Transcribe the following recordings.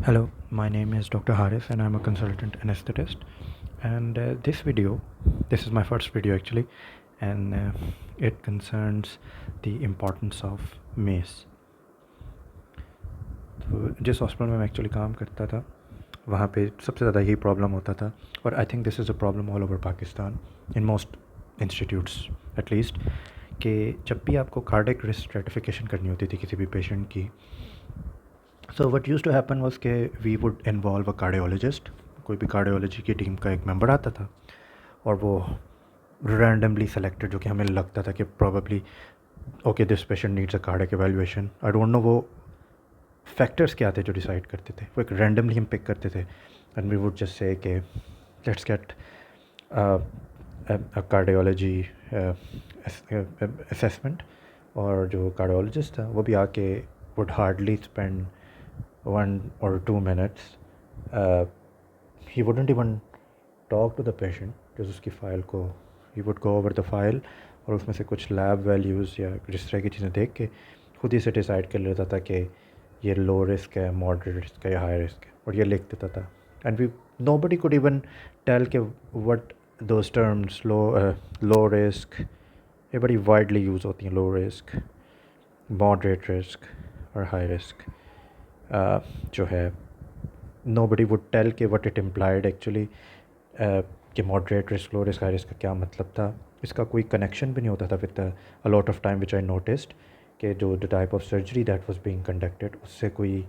Hello, my name is Dr. Harif and I'm a consultant anesthetist. And this is my first video actually, and it concerns the importance of mace. तो जिस hospital में मैं actually काम करता था वहाँ पे सबसे ज़्यादा यही प्रॉब्लम होता था, और I think this is a problem all over Pakistan in most institutes at least, कि जब भी आपको कार्डिक रिस्क स्ट्रेटिफिकेशन करनी होती थी किसी भी पेशेंट की, so what used to happen was के we would involve a cardiologist. कोई भी कार्डियोलॉजी की टीम का एक मेंबर आता था और वो रैंडमली सेलेक्टेड, जो कि हमें लगता था कि probably okay this patient needs a cardiac evaluation. I don't know वो फैक्टर्स क्या थे जो डिसाइड करते थे. वो एक रैंडमली हम पिक करते थे and we would just say कि लेट्स गेट कार्डियोलॉजी असेसमेंट. और जो कार्डियोलॉजिस्ट था वो भी आके would hardly spend 1 or 2 minutes. He wouldn't even talk to the patient. just उसकी फ़ाइल को he would go over the file और उसमें से कुछ लैब वैल्यूज़ या जिस तरह की चीज़ें देख के खुद ही से डिसाइड कर लेता था कि ये लो रिस्क है, मॉडरेट रिस्क है या हाई रिस्क है, और ये लिख देता था. And we nobody could even tell के what those terms low risk ये बड़ी वाइडली यूज़ होती हैं. लो रिस्क, मॉडरेट रिस्क और हाई रिस्क जो है nobody would tell कि what it implied actually, कि moderate risk, low risk, high risk का क्या मतलब था. इसका कोई कनेक्शन भी नहीं होता था with a lot of time which I noticed कि जो the type of surgery that was being conducted उससे कोई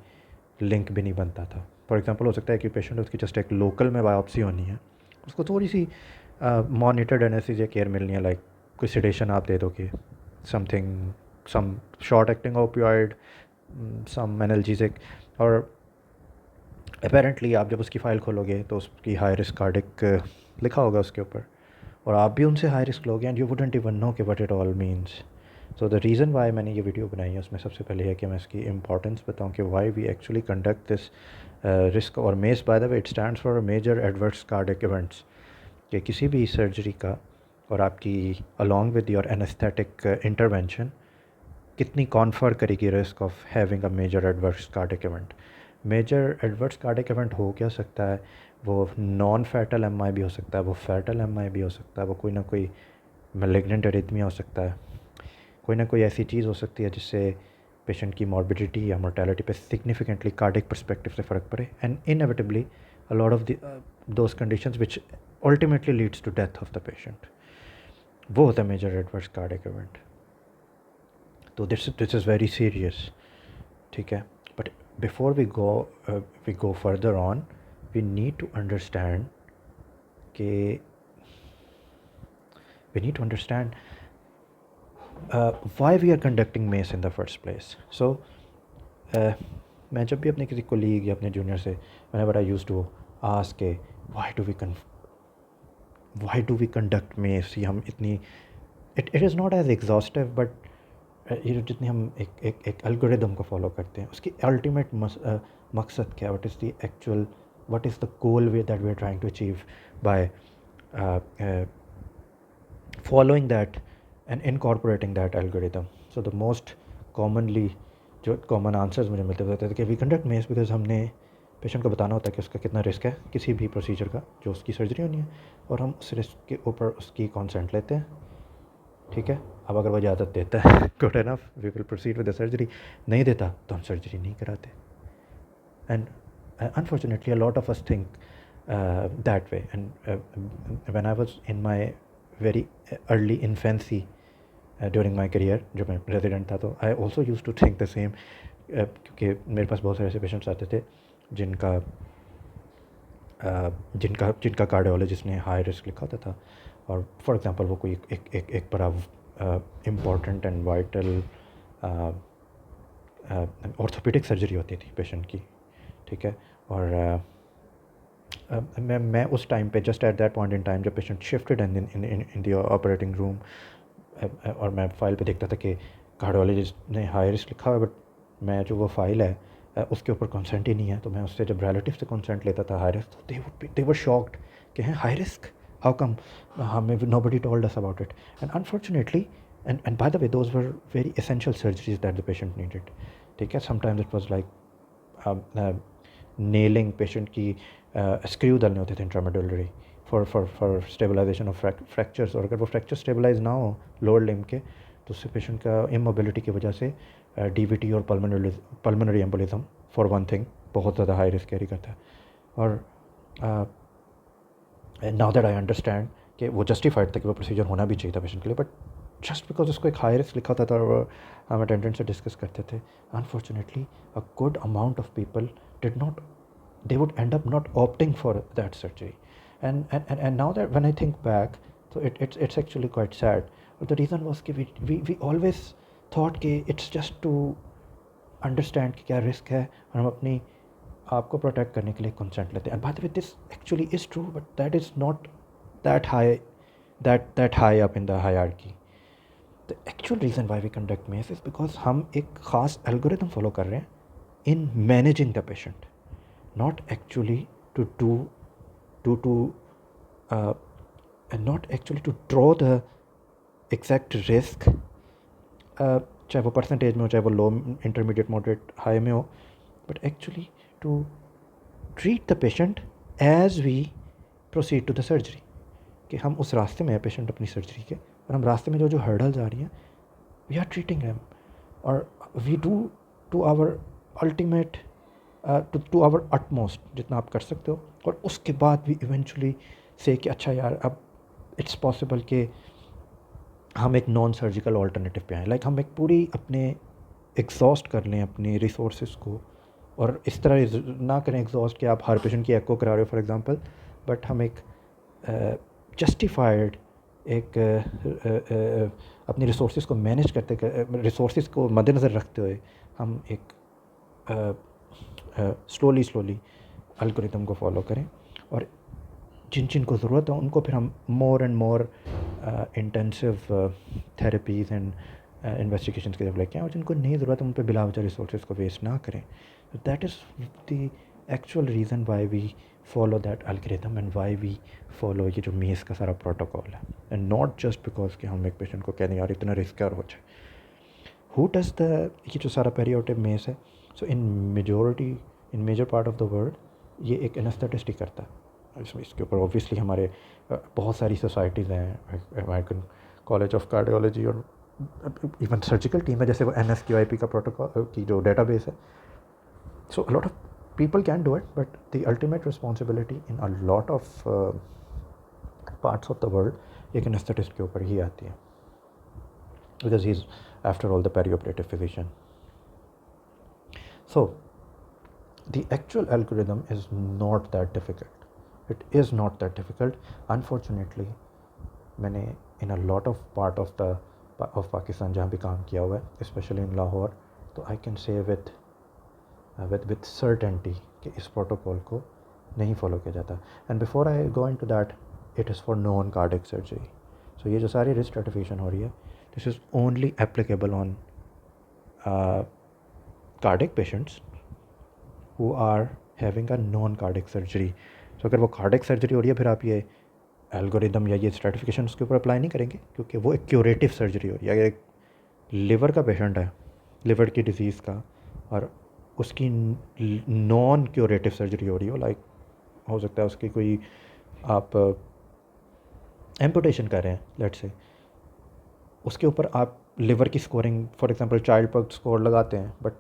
लिंक भी नहीं बनता था. फॉर एग्जांपल हो सकता है कि पेशेंट उसकी जस्ट एक लोकल में बायोप्सी होनी है, उसको थोड़ी सी मॉनिटर्ड एनेस्थीसिया केयर मिलनी है, लाइक कोई सेडेशन आप दे दोगे, something, some short acting opioid, some analgesic, और अपेरेंटली आप जब उसकी फ़ाइल खोलोगे तो उसकी हाई रिस्क कार्डिक लिखा होगा उसके ऊपर, और आप भी उनसे हाई रिस्क लोगे and you wouldn't even know कि what it all means. So the reason why मैंने ये वीडियो बनाई है उसमें सबसे पहले है कि मैं इसकी इंपॉर्टेंस बताऊं कि why we actually conduct this risk. और MACE by the way it stands for major adverse cardiac events, कि किसी भी सर्जरी का और आपकी along with your anaesthetic intervention कितनी कॉन्फर करेगी risk of having a major adverse cardiac event. Major adverse cardiac event हो क्या सकता है? वो नॉन फैटल एम भी हो सकता है, वो फैटल एम भी हो सकता है, वो कोई ना कोई मैलिग्नेंट एरिथमिया हो सकता है, कोई ना कोई ऐसी चीज़ हो सकती है जिससे पेशेंट की मॉर्बिडिटी या मोर्टेलिटी पे सिग्निफिकेंटली कार्डिक परस्पेक्टिव से फ़र्क पड़े. And inevitably a lot of those conditions which ultimately leads to death of the patient, वो होता है मेजर एडवर्स कार्डिक इवेंट. तो दिस इज़ वेरी सीरियस. ठीक है, but before we go further on, we need to understand कि we need to understand why we are conducting mace in the first place. So मैं जब भी अपने किसी colleague या अपने जूनियर से whenever I used to ask के why do we conduct mace, या हम इतनी it is not as exhaustive, but ये जो जितनी हम एक एल्गोरिदम को फॉलो करते हैं उसकी अल्टीमेट मकसद क्या है, what is the goal that we are trying to achieve by following that and incorporating that algorithm. So the most commonly जो कॉमन आंसर्स मुझे मिलते रहते थे कि वी कंडक्ट मेस बिकॉज हमने पेशेंट को बताना होता है कि उसका कितना रिस्क है किसी भी प्रोसीजर का जो उसकी सर्जरी होनी है, और हम उस रिस्क के ऊपर उसकी कॉन्सेंट लेते हैं. ठीक है, अब अगर वो इजाज़त देता है good enough, we will proceed with the surgery. नहीं देता तो हम सर्जरी नहीं कराते. And unfortunately a lot of us think that way. And when I was in my very early infancy during my career, जो मैं रेजिडेंट था, तो I also use to think the same, क्योंकि मेरे पास बहुत सारे ऐसे पेशेंट्स आते थे जिनका जिनका कार्डियोलॉजिस्ट ने हाई रिस्क लिखा होता था, और फॉर एग्जांपल वो कोई एक बड़ा important and vital orthopaedic surgery होती थी पेशेंट की. ठीक है, और मैं उस टाइम पे just at that point in time जब patient shifted in the operating room, और मैं फ़ाइल पे देखता था कि कार्डियोलॉजिस्ट ने हाई रिस्क लिखा हुआ है, बट मैं जो वो फाइल है उसके ऊपर कंसेंट ही नहीं है. तो मैं उससे जब रिलेटिव से कंसेंट लेता था हाई रिस्क, तो दे वर शॉक्ड कि हैं हाई रिस्क, हाउ कम, हमें nobody told us about it. And unfortunately and by the way those were very essential surgeries that the patient needed. ठीक है, sometimes it was like nailing patient की screw डालने होते थे intramedullary for stabilisation of fractures, और अगर वो fracture stabilise ना हो लोअर लिम्ब के तो उससे पेशेंट का इमोबिलिटी की वजह से डीवीटी और pulmonary embolism for one thing बहुत ज़्यादा हाई रिस्क कैरी करता है। और नाउ दैट आई अंडरस्टैंड कि वो जस्टिफाइड था कि वो प्रोसीजर होना भी चाहिए था पेशेंट के लिए, बट जस्ट बिकॉज उसको एक हाई रिस्क लिखा होता था और हम अटेंडेंट से डिस्कस करते थे, unfortunately a good amount of people did not, they would end up not opting for that surgery. And now that when I think back, so it's actually quite sad. But the reason was कि we always thought कि it's just to understand कि क्या risk है और हम अपनी आपको protect करने के लिए कंसेंट लेते हैं. And by the way, this actually is true, but that is not that high up in the hierarchy. The actual reason why we conduct MACE is because हम एक ख़ास algorithm follow कर रहे हैं in managing the patient. Not actually to not actually to draw the exact risk, चाहे वो percentage में हो, चाहे वो लो, इंटरमीडिएट, मॉडरेट, हाई में हो, but actually to treat the patient as we proceed to the surgery, कि हम उस रास्ते में हैं पेशेंट अपनी सर्जरी के, और हम रास्ते में जो हर्डल्स आ रही हैं वी आर ट्रीटिंग देम, और we do to our ultimate to our utmost जितना आप कर सकते हो, और उसके बाद भी इवेंचुअली से कि अच्छा यार अब इट्स पॉसिबल कि हम एक नॉन सर्जिकल ऑल्टरनेटिव पे आएँ, लाइक हम एक पूरी अपने एग्जॉस्ट कर लें अपने रिसोर्सेज को, और इस तरह ना करें एग्जॉस्ट कि आप हर पेशेंट की एको करा रहे हो फॉर एग्जांपल, बट हम एक जस्टिफाइड एक अपनी रिसोर्सेज को मैनेज करते, रिसोर्सेज को मद्देनज़र रखते हुए हम एक स्लोली एल्गोरिथम को फॉलो करें, और जिन जिन को ज़रूरत है उनको फिर हम more and more intensive therapies and investigations की तरफ लेके आएँ, और जिनको नहीं ज़रूरत है उन पर बिला वजह रिसोर्सेज को वेस्ट ना करें. That is the actual reason why we follow that algorithm and why we follow ये जो मेस का सारा प्रोटोकॉल है, एंड नॉट जस्ट बिकॉज कि हम एक पेशेंट को कह दें यार इतना रिस्क है और हो जाए. हु डज़ द ये जो सारा पेरियोटिक मेस है, so in major part of the world ये एक एनेस्थेटिस्ट ही करता है. इसके ऊपर ऑब्वियसली हमारे बहुत सारी सोसाइटीज़ हैं, अमेरिकन कॉलेज ऑफ कार्डियोलॉजी और इवन सर्जिकल टीम है, जैसे वो NSQIP का प्रोटोकॉल की जो डेटाबेस है. So a lot of people can do it, but the ultimate responsibility in a lot of parts of the world एक एनेस्थेटिस्ट के ऊपर ही आती है, because he's after all the perioperative physician. So the actual algorithm is not that difficult. It is not that difficult. Unfortunately, मैंने in a lot of part of Pakistan जहाँ भी काम किया हुआ है, especially in Lahore, तो I can say with certainty कि इस प्रोटोकॉल को नहीं फॉलो किया जाता. And before I go into that, it is for non-cardiac surgery. So ये जो सारी रिस्क स्ट्रेटिफिकेशन हो रही है, this is only applicable on cardiac patients who are having a non-cardiac surgery. So अगर वो cardiac surgery हो रही है फिर आप ये एल्गोरिदम या ये स्ट्रेटिफिकेशन उसके ऊपर अप्लाई नहीं करेंगे, क्योंकि वो एक क्यूरेटिव सर्जरी हो रही है. अगर एक लिवर का पेशेंट है, लिवर की डिजीज़ का, और उसकी नॉन क्यूरेटिव सर्जरी हो रही हो, लाइक हो सकता है उसकी कोई आप एम्पुटेशन कर रहे हैं लेट्स से, उसके ऊपर आप लिवर की स्कोरिंग फॉर एग्जांपल चाइल्ड पर्क स्कोर लगाते हैं, बट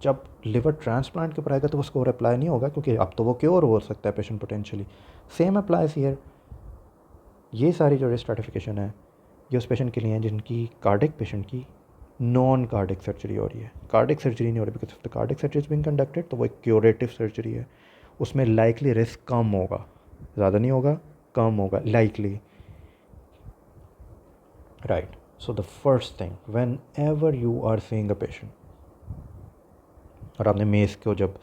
जब लिवर ट्रांसप्लांट के ऊपर आएगा तो वो स्कोर अप्लाई नहीं होगा, क्योंकि अब तो वो क्योर हो सकता है patient potentially. Same applies here. ये सारी जो स्ट्रेटिफिकेशन है ये उस पेशेंट के लिए हैं जिनकी कार्डिक पेशेंट की नॉन कार्डिक सर्जरी हो रही है. कार्डिक सर्जरी नहीं हो रही, because of the cardiac surgery is being conducted, तो वो एक क्यूरेटिव सर्जरी है. उसमें लाइकली रिस्क कम होगा, ज़्यादा नहीं होगा, कम होगा likely, right. So the first thing, whenever you are seeing a patient, और आपने मेस को जब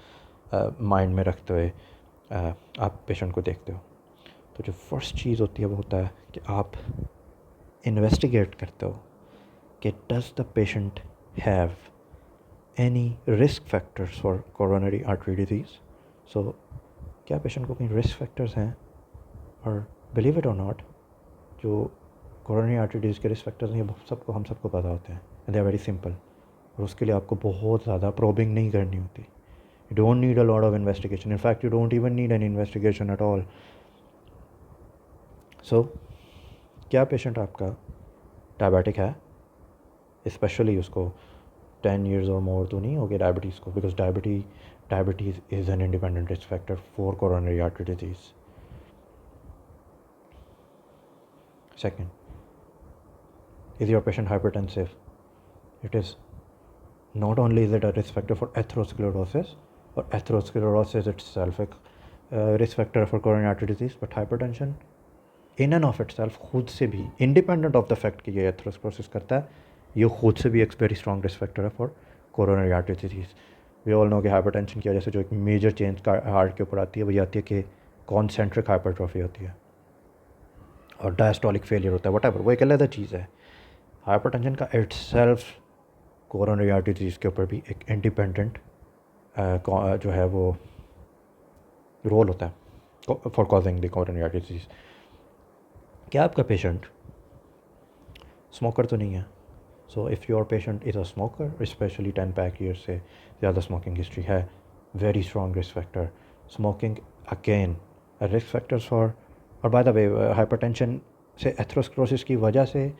माइंड में रखते हुए आप पेशेंट को देखते हो, तो जो फर्स्ट चीज़ होती है वो होता है कि आप इन्वेस्टिगेट करते हो कि does the patient have any risk factors for coronary artery disease. So क्या पेशेंट को कहीं रिस्क फैक्टर्स हैं, और बिलीव इट और नॉट जो कोरोनरी आर्टरी डिजीज़ के रिस्क फैक्टर्स हैं ये हम सबको पता होते हैं, दे आर वेरी सिंपल, और उसके लिए आपको बहुत ज़्यादा प्रोबिंग नहीं करनी होती. You don't need a lot of investigation. In fact, you don't even need any investigation at all. So क्या पेशेंट आपका डायबिटिक है, स्पेशली उसको 10 years और मोर तो नहीं हो गया डायबिटीज़ को, because diabetes is an independent risk factor for coronary artery disease. Second, is your patient hypertensive? It is. Not only is it a risk factor for atherosclerosis, or atherosclerosis itself a risk factor for coronary artery disease, but hypertension in and of itself खुद से भी independent of the fact कि ये atherosclerosis करता है, ये खुद से भी एक very strong risk factor है for coronary artery disease. We all know कि hypertension की वजह से जो एक major change हार्ट के ऊपर आती है वो ये आती है कि concentric hypertrophy होती है और डायस्टोलिक फेलियर होता है, whatever, वो एक अलग चीज़ है. हाइपरटेंशन का itself कोरोनरी आर्टरी डिजीज़ के ऊपर भी एक इंडिपेंडेंट जो है वो रोल होता है for causing the coronary artery disease. क्या आपका पेशेंट स्मोकर तो नहीं है? So if your patient is a smoker, specially 10 pack years से ज़्यादा स्मोकिंग हिस्ट्री है, very strong risk factor. Smoking again risk factors for, और बाय द वे हाइपरटेंशन से एथेरोस्क्लेरोसिस की वजह से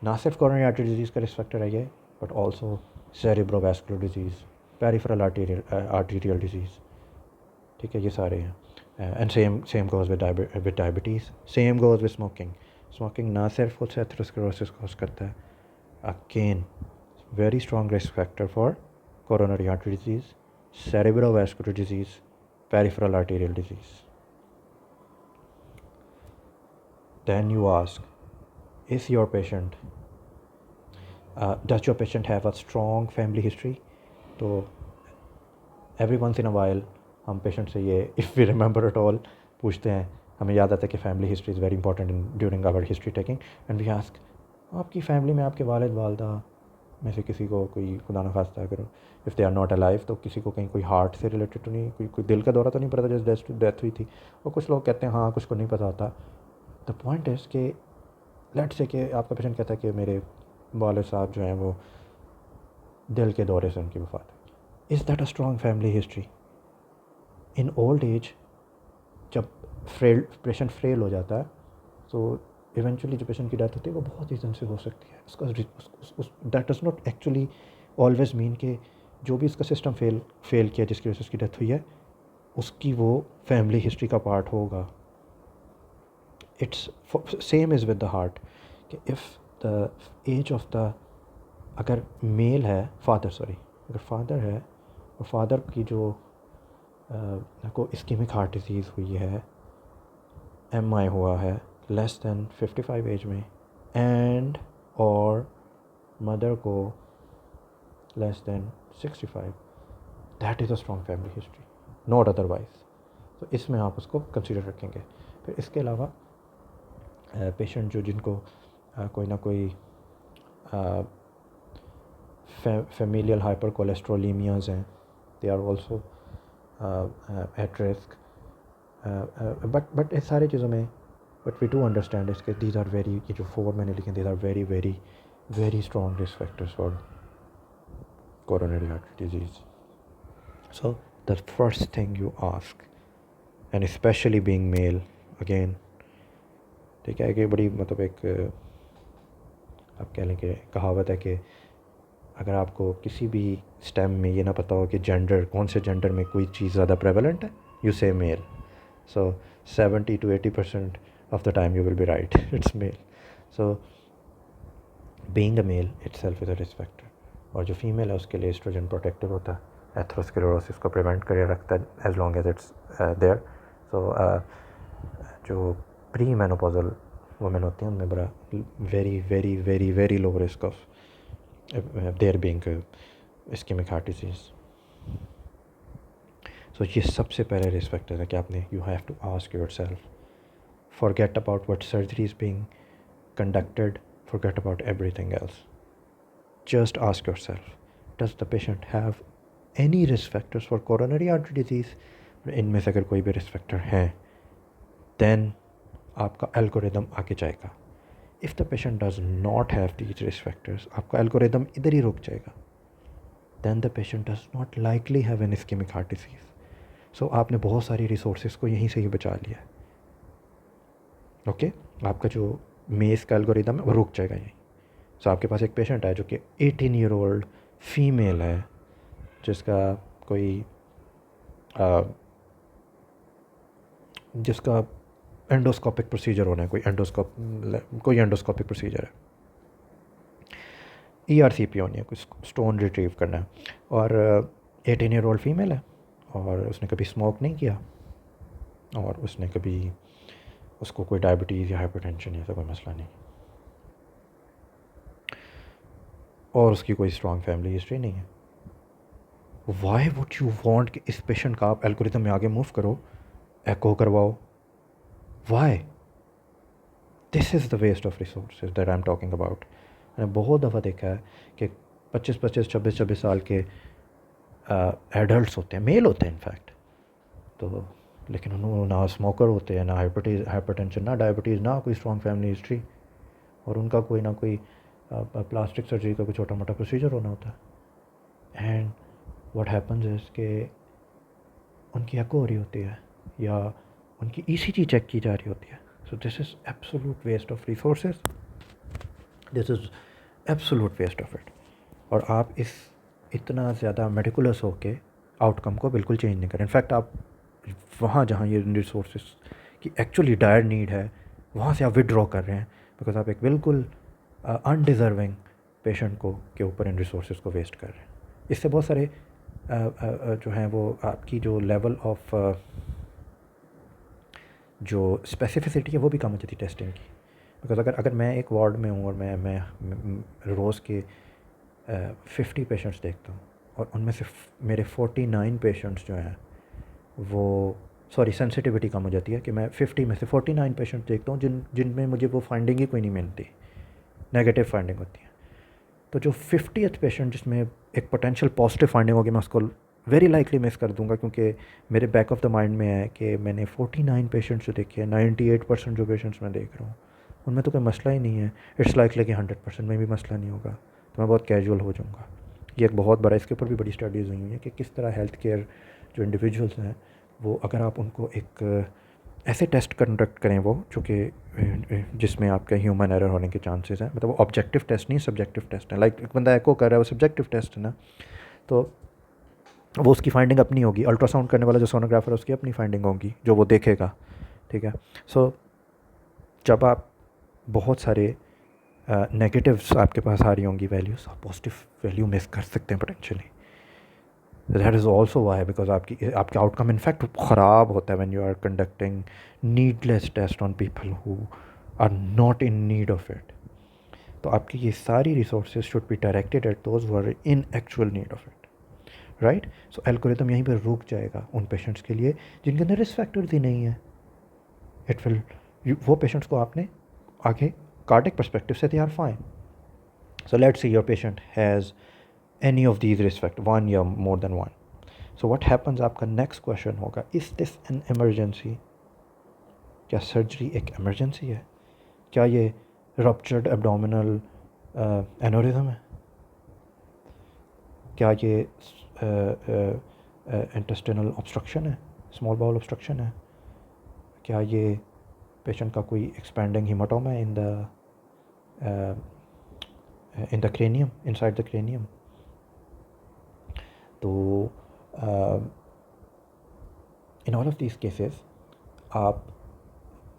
ना सिर्फ कोरोनरी आर्टरी डिजीज़ का रिस्क फैक्टर है ये, but also cerebrovascular disease, peripheral arterial disease. ठीक है, ये सारे हैं. And same goes with diabetes, same goes with smoking. Smoking ना सिर्फ खुद से एथेरोस्क्लेरोसिस कॉज करता है, again very strong risk factor for coronary artery disease, cerebrovascular disease, peripheral arterial disease. Then you ask, is your patient, does your patient have a strong family history? तो every once in a while हम patient से ये, if we remember at all, पूछते हैं. हमें याद आता है कि family history is very important in during our history taking, and we ask, आपकी फैमिली में आपके वालिद वालदा में से किसी को कोई खुदा न खास्ता अगर if they are not alive, तो किसी को कहीं कोई हार्ट से रिलेटेड तो नहीं, कोई दिल का दौरा तो नहीं पड़ा था जैसे डेथ हुई थी? और कुछ लोग कहते हैं हाँ, कुछ को नहीं पता होता. द पॉइंट इज़ कि लेट्स से कि आपका पेशेंट कहता है कि मेरे वालिद साहब जो हैं वो दिल के दौरे से उनकी वफ़ात है. Is that a strong family history? In old age जब पेशेंट फ्रेल हो जाता है, तो इवेंचुअली जो पेशेंट की डेथ होती है वो बहुत रीज़न से हो सकती है. उसका that does not actually always mean कि जो भी इसका सिस्टम फेल किया जिसकी वजह से उसकी डेथ हुई है, उसकी वो फैमिली हिस्ट्री का पार्ट होगा. It's same is with the heart कि if the age of the, अगर मेल है अगर फादर है और फादर की जो को इस्कीमिक हार्ट डिजीज़ हुई है, MI हुआ है लेस दैन 55 एज में, एंड और मदर को less than 65, that is a strong family history, not otherwise. तो इसमें आप उसको कंसीडर रखेंगे. फिर इसके अलावा पेशेंट जो जिनको कोई ना कोई फेमिलियल हाइपर कोलेस्ट्रोलीमियाज़ हैं, they are also at risk. But इस सारी चीज़ों में बट वी डू अंडरस्टैंड इसके दीज आर वेरी, ये जो 4 मैंने लिखे, these are very very very strong risk factors for coronary artery disease. So the first thing you ask, and specially being male, again ठीक है कि बड़ी मतलब एक आप कह लें कि कहावत है कि अगर आपको किसी भी स्टेम में ये ना पता हो कि जेंडर, कौन से जेंडर में कोई चीज़ ज़्यादा प्रेवलेंट है, यू से mail. So 70 to 80% of the time you will be right, it's male. So being a male itself is a risk factor. और जो फीमेल है उसके लिए एस्ट्रोजन प्रोटेक्टिव होता है, एथेरोस्क्लेरोसिस को प्रिवेंट करके रखता है as long as it's there. So जो प्री मेनोपॉजल वुमेन होती हैं उनमें बड़ा very very very very low risk of their being ischaemic heart disease. So ये सबसे पहले रिस्क फैक्टर है कि आपने, you have to ask yourself, forget about what surgery is being conducted, forget about everything else. Just ask yourself, does the patient have any risk factors for coronary artery disease? इनमें से अगर कोई भी risk factor है, then आपका algorithm आगे जाएगा. If the patient does not have these risk factors, आपका एल्गोरिदम इधर ही रुक जाएगा. then the patient does not likely have an ischemic heart disease. So आपने बहुत सारी रिसोर्सेज को यहीं से ही बचा लिया है. ओके, आपका जो मेस का एल्गोरिदम है वो रुक जाएगा यहीं. सो आपके पास एक पेशेंट है जो कि 18 ईयर ओल्ड फीमेल है, जिसका कोई जिसका एंडोस्कोपिक प्रोसीजर होना है, कोई एंडोस्कोपिक प्रोसीजर है, ERCP होनी है, कुछ स्टोन रिट्रीव करना है, और 18 ईयर ओल्ड फीमेल है, और उसने कभी स्मोक नहीं किया, और उसने कभी उसको कोई डायबिटीज़ या हाइपरटेंशन ऐसा कोई मसला नहीं, और उसकी कोई स्ट्रॉन्ग फैमिली हिस्ट्री नहीं है. वाई वुड यू वांट कि इस पेशेंट का आप एल्गोरिथम में आगे मूव करो, एको करवाओ? Why? This is the waste of resources that I am talking about. मैंने बहुत दफ़ा देखा है कि 25-25, 26-26 साल के एडल्ट्स होते हैं, मेल होते हैं इनफैक्ट, तो लेकिन उन्होंने ना स्मोकर होते हैं, ना हाइपरटेंशन, ना डायबिटीज़, ना कोई स्ट्रॉन्ग फैमिली हिस्ट्री, और उनका कोई ना कोई प्लास्टिक सर्जरी का कोई छोटा मोटा प्रोसीजर होना होता है. एंड व्हाट हैपन्स इज़ कि उनकी एको हो रही होती है या उनकी ECG चेक की जा रही होती है. So this is absolute waste of resources, this is absolute waste of it. और आप इतना ज़्यादा मेडिकुलस हो के आउटकम को बिल्कुल चेंज नहीं करें. इनफैक्ट आप वहाँ जहाँ ये रिसोर्सेज की एक्चुअली डायर नीड है, वहाँ से आप विड्रॉ कर रहे हैं, बिकॉज आप एक बिल्कुल अनडिज़र्विंग पेशेंट को के ऊपर इन रिसोर्सेज को वेस्ट कर रहे हैं. इससे बहुत सारे जो हैं वो आपकी जो लेवल ऑफ जो स्पेसिफिसिटी है वो भी कम हो जाती है टेस्टिंग की. बिकॉज अगर मैं एक वार्ड में हूँ और मैं रोज़ के 50 पेशेंट्स देखता हूँ, और उनमें से मेरे 49 पेशेंट्स जो हैं वो सेंसिटिविटी कम हो जाती है कि मैं 50 में से 49 पेशेंट्स देखता हूँ जिनमें मुझे वो फाइंडिंग ही कोई नहीं मिलती, नेगेटिव फाइंडिंग होती है. तो जो 50th पेशेंट जिसमें एक पोटेंशियल पॉजिटिव फाइंडिंग होगी, मैं उसको वेरी लाइकली मिस कर दूंगा, क्योंकि मेरे बैक ऑफ द माइंड में है कि मैंने 49 पेशेंट्स जो देखे हैं, 98% जो पेशेंट्स मैं देख रहा हूँ उनमें तो कोई मसला ही नहीं है. इट्स लाइकली कि 100% में भी मसला नहीं होगा, तो मैं बहुत कैजुअल हो जाऊँगा. ये एक बहुत बड़ा, इसके ऊपर भी बड़ी स्टडीज़ हुई हैं कि किस तरह हेल्थ केयर जो इंडिविजुअल्स हैं वो, अगर आप उनको एक ऐसे टेस्ट कंडक्ट करें वो जो कि जिसमें आपका ह्यूमन एरर होने के चांसेस हैं, मतलब वो ऑब्जेक्टिव टेस्ट नहीं, सब्जेक्टिव टेस्ट है. लाइक एक बंदा एको कर रहा है, वो सब्जेक्टिव टेस्ट है ना, तो वो उसकी फाइंडिंग अपनी होगी. अल्ट्रासाउंड करने वाला जो सोनोग्राफर है उसकी अपनी फाइंडिंग होगी जो वो देखेगा, ठीक है. सो जब आप बहुत सारे नेगेटिव्स आपके पास आ रही होंगी वैल्यूज़, आप पॉजिटिव वैल्यू मिस कर सकते हैं potentially. That is also why, because आपका आउटकम इनफैक्ट ख़राब होता है when you are conducting needless test on people who are not in need of it. तो आपकी ये सारी resources should be directed at those who are in actual need of it, right. So algorithm यहीं पर रुक जाएगा उन patients के लिए जिनके अंदर रिस्क फैक्टर्स ही नहीं है. इट विल, वो पेशेंट्स को आपने आगे कार्डिक पर्सपेक्टिव से तैयार fine. So let's see your patient has any of these risk factors, one या more than one. So what happens, आपका next question होगा, is this an emergency? क्या सर्जरी एक emergency है? क्या ये ruptured abdominal aneurysm है? क्या ये intestinal obstruction है, small bowel obstruction है? क्या ये पेशेंट का कोई expanding hematoma है in the cranium, inside the cranium? तो in all of these cases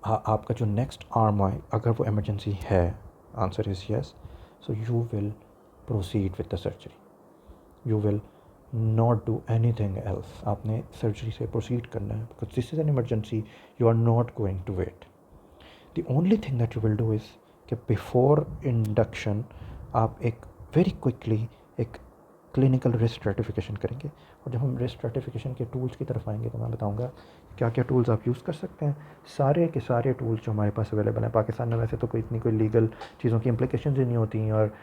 आपका जो नेक्स्ट आर्म है, अगर वो इमरजेंसी है, answer is yes, so you will proceed with the surgery. You will not do anything else. आपने surgery से proceed करना है, because this is an emergency. You are not going to wait. The only thing that you will do is कि before induction आप एक very quickly एक clinical risk stratification करेंगे. और जब हम रिस्क स्ट्रेटिफिकेशन के टूल्स की तरफ आएंगे तो मैं बताऊंगा क्या क्या टूल्स आप यूज़ कर सकते हैं. सारे के सारे टूल्स जो हमारे पास अवेलेबल हैं पाकिस्तान में, वैसे तो कोई लीगल चीज़ों की इम्प्लिकेशंस ही नहीं होती, और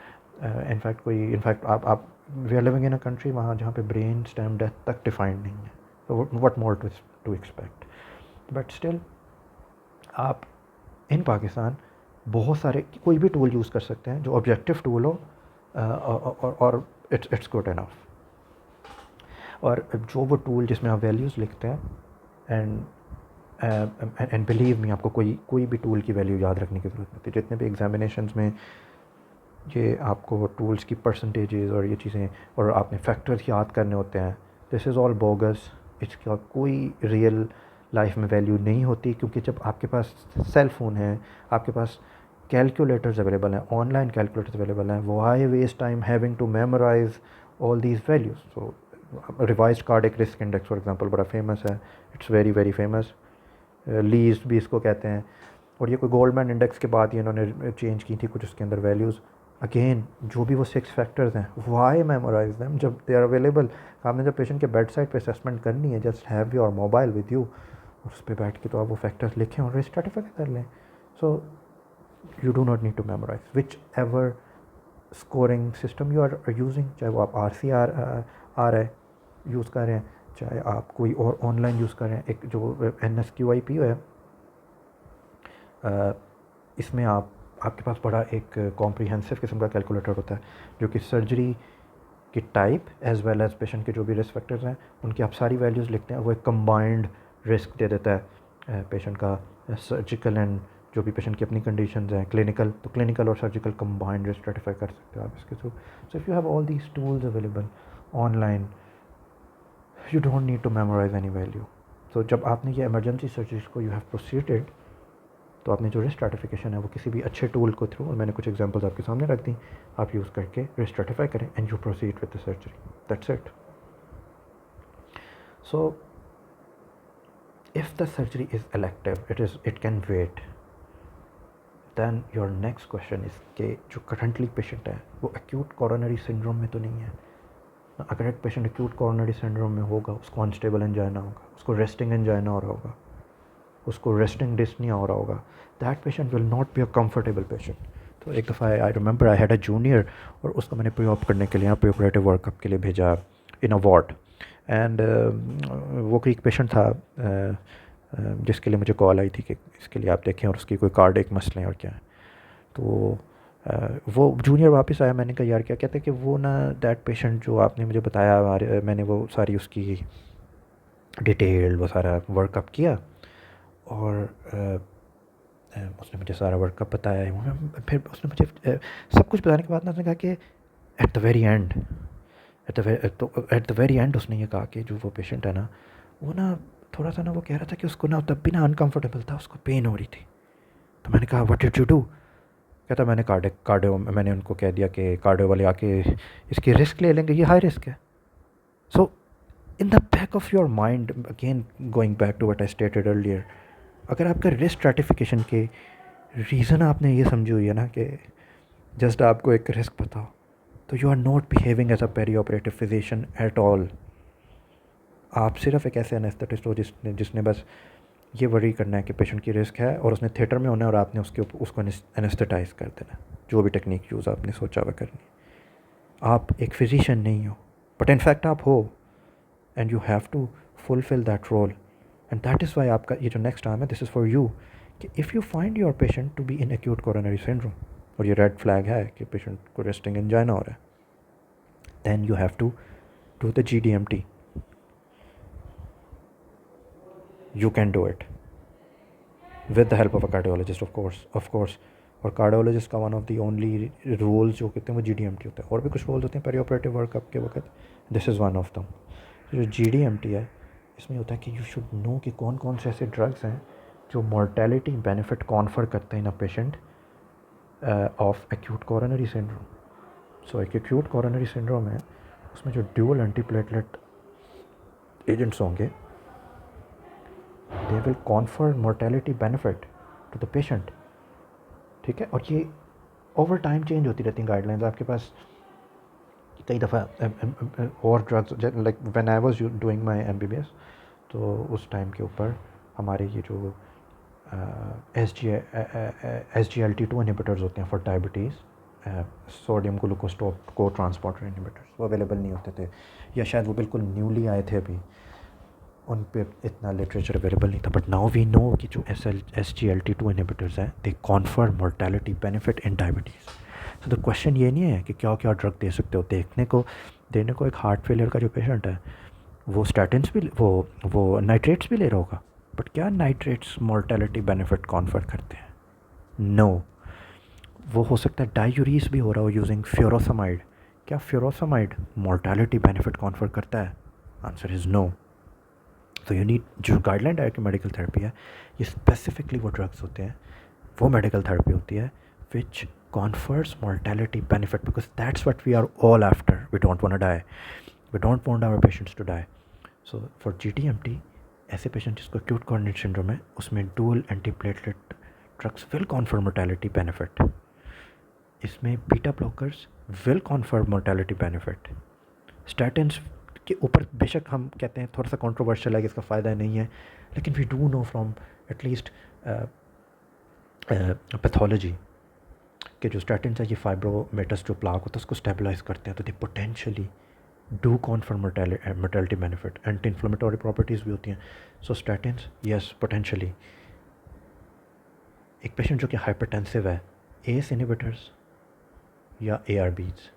इनफैक्ट आप we are living in a country वहाँ जहाँ पे ब्रेन स्टेम डेथ तक डिफाइंड नहीं है. तो what more to expect. But still आप इन पाकिस्तान बहुत सारे कोई भी टूल यूज़ कर सकते हैं जो ऑब्जेक्टिव टूल हो, और इट्स गुड इनफ. और जो वो टूल जिसमें आप वैल्यूज़ लिखते हैं, एंड बिलीव मी, आपको कोई भी टूल की वैल्यू याद रखने की ज़रूरत नहीं होती। जितने भी एग्जामिनेशंस में ये आपको टूल्स की परसेंटेजेस और ये चीज़ें और आपने फैक्टर्स याद करने होते हैं, दिस इज़ ऑल बोगस। इसका कोई रियल लाइफ में वैल्यू नहीं होती, क्योंकि जब आपके पास सेल फ़ोन है, आपके पास कैलकुलेटर्स अवेलेबल हैं, ऑनलाइन कैलकुलेटर्स अवेलेबल हैं, why waste time having to memorise all these values. So revised cardiac risk index for example बड़ा फेमस है, it's very very famous, Lee's भी इसको कहते हैं। और ये कोई गोल्डमैन इंडेक्स के बाद ही इन्होंने चेंज की थी कुछ उसके अंदर वैल्यूज़। अगेन जो भी वो 6 फैक्टर्स हैं, वाई मेमोराइज दैम जब दे आर अवेलेबल। आपने जब पेशेंट के बेड साइड पर असेसमेंट करनी है, just have your mobile with you, और उस पर बैठ के तो आप वो फैक्टर्स लिखें और स्ट्रैटिफाई कर लें। So you do not need to memorise whichever scoring system you are using, चाहे वो आप RCR यूज़ कर रहे हैं, चाहे आप कोई और ऑनलाइन यूज़ कर रहे हैं। एक जो NSQIP है, इसमें आपके पास बड़ा एक कॉम्प्रिहेंसिव किस्म का कैलकुलेटर होता है, जो कि सर्जरी की type as well as patient के जो भी रिस्क फैक्टर्स हैं उनकी आप सारी वैल्यूज़ लिखते हैं। वो एक कंबाइंड रिस्क दे देता है पेशेंट का, सर्जिकल एंड जो भी पेशेंट की अपनी कंडीशंस हैं, क्लिनिकल, तो क्लिनिकल और सर्जिकल कंबाइंड रिस्क स्ट्रेटिफाई कर सकते हो आप इसके थ्रू। So if you have all these tools available online, you don't need to memorise any value. तो जब आपने ये इमरजेंसी सर्जरीज को यू हैव प्रोसीडेड, तो आपने जो रिस्क स्ट्रैटिफिकेशन है वो किसी भी अच्छे टूल को थ्रू, और मैंने कुछ एग्जांपल्स आपके सामने रख दी, आप यूज़ करके रिस्क स्ट्रैटिफाई करें and you proceed with the surgery, that's it. So if the surgery is elective, it can wait, then your next question is कि जो करंटली पेशेंट है वो एक्यूट कोरोनरी सिंड्रोम में तो नहीं है। अगर एक पेशेंट एक्यूट कोरोनरी सिंड्रोम में होगा, उसको अनस्टेबल एंजाइना होगा, उसको रेस्टिंग एंजाइना हो रहा होगा, उसको रेस्टिंग डिस्निया हो रहा होगा, that patient will not be a comfortable patient. तो एक दफ़ा I remember I had a junior, और उसको मैंने प्री ऑप करने के लिए, प्री ऑपरेटिव वर्कअप के लिए भेजा इन अ वार्ड, एंड वो कोई एक पेशेंट था जिसके लिए मुझे कॉल आई थी कि इसके लिए आप देखें और उसकी कोई कार्डिक मसले और क्या है। तो वो जूनियर वापस आया, मैंने कहा यार क्या कहते हैं कि वो ना दैट पेशेंट जो आपने मुझे बताया, मैंने वो सारी उसकी डिटेल वो सारा वर्कअप किया, और उसने मुझे सारा वर्कअप बताया। फिर उसने मुझे सब कुछ बताने के बाद ना उसने कहा कि एट द वेरी एंड उसने ये कहा कि जो वो पेशेंट है ना, वो ना थोड़ा सा ना वो कह रहा था कि उसको ना तब भी ना अनकम्फर्टेबल था, उसको पेन हो रही थी। तो मैंने कहा व्हाट डिड यू डू? कहता मैंने कार्डियो मैंने उनको कह दिया कि कार्डियो वाले आके इसकी रिस्क ले लेंगे, ये हाई रिस्क है। So in the back of your mind, again going back to what I stated earlier, अगर आपका रिस्क स्ट्रैटिफिकेशन के रीज़न आपने ये समझी हुई है ना कि जस्ट आपको एक रिस्क पता हो, तो you are not behaving as a perioperative physician at all. आप सिर्फ एक ऐसे एनेस्थेटिस्ट हो जिसने बस ये वरी करना है कि पेशेंट की रिस्क है और उसने थिएटर में होना है और आपने उसको एनेस्थेटाइज कर देना, जो भी टेक्निक यूज़ आपने सोचा हुआ करनी। आप एक फिजिशियन नहीं हो, बट इनफैक्ट आप हो, and you have to fulfil that role. And that is why आपका ये जो नेक्स्ट टाइम है, दिस इज़ फॉर यू, कि if you find your patient to be in acute coronary syndrome, और ये रेड फ्लैग है कि पेशेंट को रेस्टिंग एंजाइना हो रहा है, then you have to do the GDMT। You can do it with the help of a cardiologist, of course. और cardiologist का one of the only rules जो कहते हैं वो GDMT होता है। और भी कुछ रूल्स होते हैं पेरी ऑपरेटिव वर्कअप के वक्त, this is one of them. जो GDMT है, इसमें होता है कि यू शुड नो कि कौन कौन से ऐसे ड्रग्स हैं जो मॉर्टेलिटी बेनिफिट कॉन्फर करते हैं in a patient of acute coronary syndrome. So एक एक्यूट कोरोनरी सिंड्रोम है, उसमें जो ड्यूअल एंटीप्लेटलेट एजेंट्स होंगे, they will confer mortality benefit to the patient, ठीक है। और ये ओवर टाइम चेंज होती रहती हैं गाइडलाइंस आपके पास। कई दफ़ा और drugs, like when I was doing my MBBS, तो उस टाइम के ऊपर हमारे ये जो SGLT2 इनहिबिटर्स होते हैं फॉर डायबिटीज़, सोडियम ग्लूकोज को ट्रांसपोर्टर इनहिबिटर्स, वो अवेलेबल नहीं होते थे, या शायद वो बिल्कुल न्यूली आए थे अभी, उन पे इतना लिटरेचर अवेलेबल नहीं था। बट नाउ वी नो कि जो SGLT2 इनहिबिटर्स हैं, they confer mortality benefit in diabetes. So the question ये नहीं है कि क्या क्या ड्रग दे सकते हो, देने को एक हार्ट फेलियर का जो पेशेंट है, वो स्टैटिन्स भी वो नाइट्रेट्स भी ले रहा होगा, बट क्या नाइट्रेट्स मोर्टेलिटी बेनिफिट कॉन्फर करते हैं? नो। वो हो सकता है डायूरीज भी हो रहा हो यूजिंग फ्यूरोसमाइड। क्या फ्यूरोसमाइड मोर्टेलिटी बेनिफिट कॉन्फर करता है? Answer is no. तो यू नीड, जो गाइडलाइन डायर की मेडिकल थेरेपी है, ये स्पेसिफिकली वो ड्रग्स होते हैं, वो मेडिकल थेरेपी होती है which confers mortality benefit, because that's what we are all after. We don't want to die, we don't want our patients to die. So for GDMT, ऐसे patient जिसको acute coronary syndrome है, उसमें dual antiplatelet drugs will confer mortality benefit. इसमें beta blockers will confer mortality benefit. Statins के ऊपर बेशक हम कहते हैं थोड़ा सा कंट्रोवर्शियल है कि इसका फ़ायदा नहीं है, लेकिन we do know from at least pathology कि जो स्टैटिन्स है ये फाइब्रोमेटस जो प्लाक होता है उसको स्टेबलाइज करते हैं, तो they potentially do confer mortality benefit. Anti inflammatory properties भी होती हैं। So statins yes potentially. एक पेशेंट जो कि हाइपरटेंसिव है, ACE इनहिबिटर्स या ARBs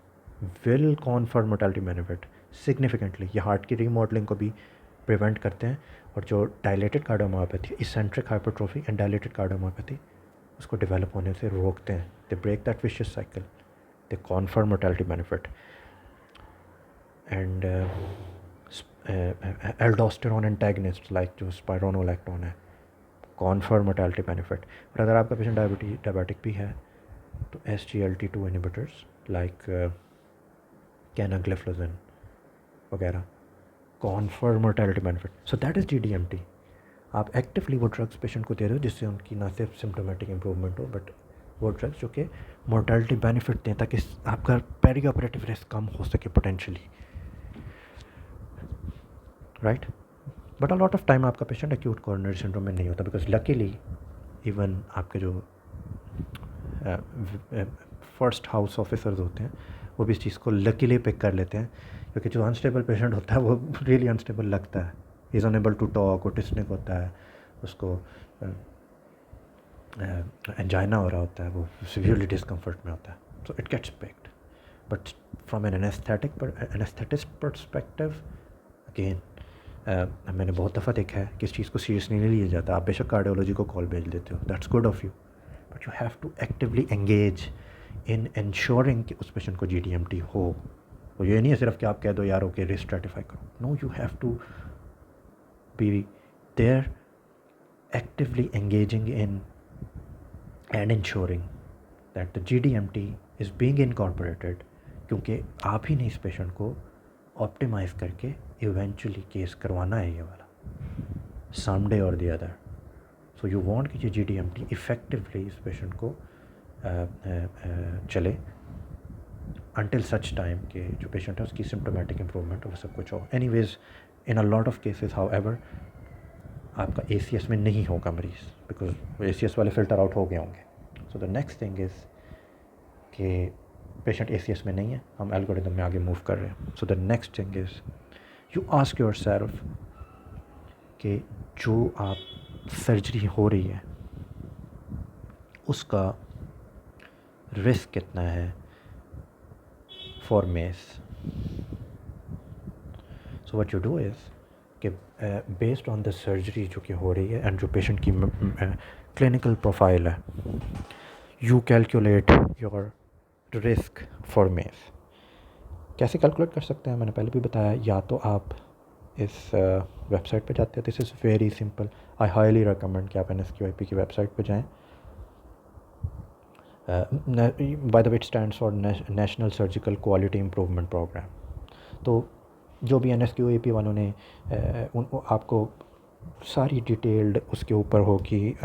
will confer mortality benefit significantly. ये हार्ट की रीमॉडलिंग को भी प्रिवेंट करते हैं, और जो dilated cardiomyopathy, eccentric hypertrophy and dilated cardiomyopathy, उसको डेवलप होने से रोकते हैं। They break that vicious cycle, they confer mortality benefit. And aldosterone antagonist like जो स्पाइरोनोलैक्टोन है, कॉन्फर मोर्टेलिटी बेनिफिट। और अगर आपका पेशेंट डायबिटिक भी है तो SGLT2 इनहिबिटर्स लाइक कैनाग्लिफ्लोजिन वगैरह confer mortality benefit. So that is GDMT। आप एक्टिवली वो ड्रग्स पेशेंट को दे रहे हो जिससे उनकी ना सिर्फ सिम्टोमेटिक इम्प्रूवमेंट हो, बट वो ड्रग्स जो कि मोर्टेलिटी बेनिफिट दें, ताकि आपका पेरी ऑपरेटिव रिस्क कम हो सके potentially, right. But a lot of time आपका पेशेंट एक्यूट कोरोनरी सिंड्रोम में नहीं होता, बिकॉज लकीली इवन आपके जो फर्स्ट हाउस ऑफिसर्स होते हैं वो भी इस चीज़ को लकीली पिक कर लेते हैं, क्योंकि जो अनस्टेबल पेशेंट होता है वो रियली अनस्टेबल लगता है, is unable to talk, autistic होता है, उसको एंजाइना हो रहा होता है, वो सीवियरली डिस्कम्फर्ट में होता है, so it gets picked. But from an anaesthetist perspective, again मैंने बहुत दफ़ा देखा है कि इस चीज़ को सीरियसली नहीं लिया जाता। आप बेशक कार्डियोलॉजी को कॉल भेज देते हो, that's good of you, but you have to actively engage in ensuring कि उस पेशेंट को GDMT हो। और ये नहीं है सिर्फ कि आप कह दो यार ओके रिस्क स्ट्रैटिफाई करो, no, you have to be there actively engaging in and ensuring that the GDMT is being incorporated, क्योंकि आप ही ने इस पेशेंट को ऑप्टिमाइज़ करके इवेंचुअली केस करवाना है ये वाला समडे और the other. So you want कि ये GDMT इफ़ेक्टिवली इस पेशेंट को चले until such टाइम कि जो पेशेंट है उसकी सिम्टोमेटिक इम्प्रूवमेंट और सब कुछ हो। Anyways in a lot of cases however आपका ACS में नहीं होगा मरीज़, बिकॉज ACS वाले फ़िल्टर आउट हो गए होंगे। So the next thing is कि पेशेंट ACS में नहीं है, हम एल्गोरिदम में आगे मूव कर रहे हैं। So the next thing is you ask yourself कि जो आप सर्जरी हो रही है उसका रिस्क कितना है for mess. So what you do is कि बेस्ड ऑन द सर्जरी जो कि हो रही है एंड जो पेशेंट की क्लिनिकल प्रोफाइल है, you calculate your risk for mess. कैसे कैलकुलेट कर सकते हैं मैंने पहले भी बताया, या तो आप इस वेबसाइट पे जाते हैं, this is very simple, I highly recommend कि आप NSQIP की वेबसाइट पे जाएं। By the way it stands for National Surgical Quality Improvement Program. तो जो भी NSQIP वालों ने आपको सारी डिटेल्ड उसके ऊपर होगी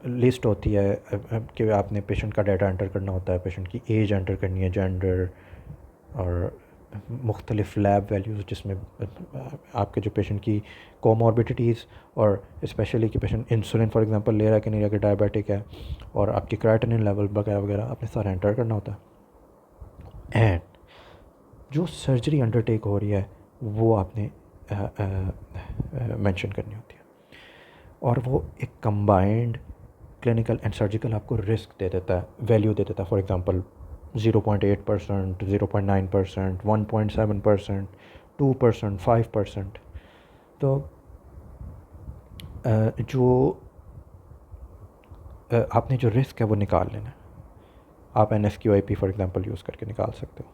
लिस्ट होती है कि आपने पेशेंट का डाटा एंटर करना होता है, पेशेंट की एज एंटर करनी है, जेंडर और मुख्तलिफ़ लैब वैल्यूज़, जिसमें आपके जो पेशेंट की कोमॉर्बिडिटीज़ और स्पेशली कि पेशेंट इंसुलिन फॉर एग्जांपल ले रहा है कि नहीं रहा, कि डायबिटिक है, और आपकी क्राइटेनिन लेवल वगैरह वगैरह आपने सारा एंटर करना होता है। एंड जो सर्जरी अंडरटेक हो रही है वो आपने मेंशन करनी होती है, और वो एक कंबाइंड क्लिनिकल एंड सर्जिकल आपको रिस्क दे देता है, वैल्यू दे देता है। For example 0.8%, 0.9%, 1.7%, 2%, 5%। तो जो आपने जो रिस्क है वो निकाल लेना है। आप NSQIP फॉर एग्जांपल यूज़ करके निकाल सकते हो,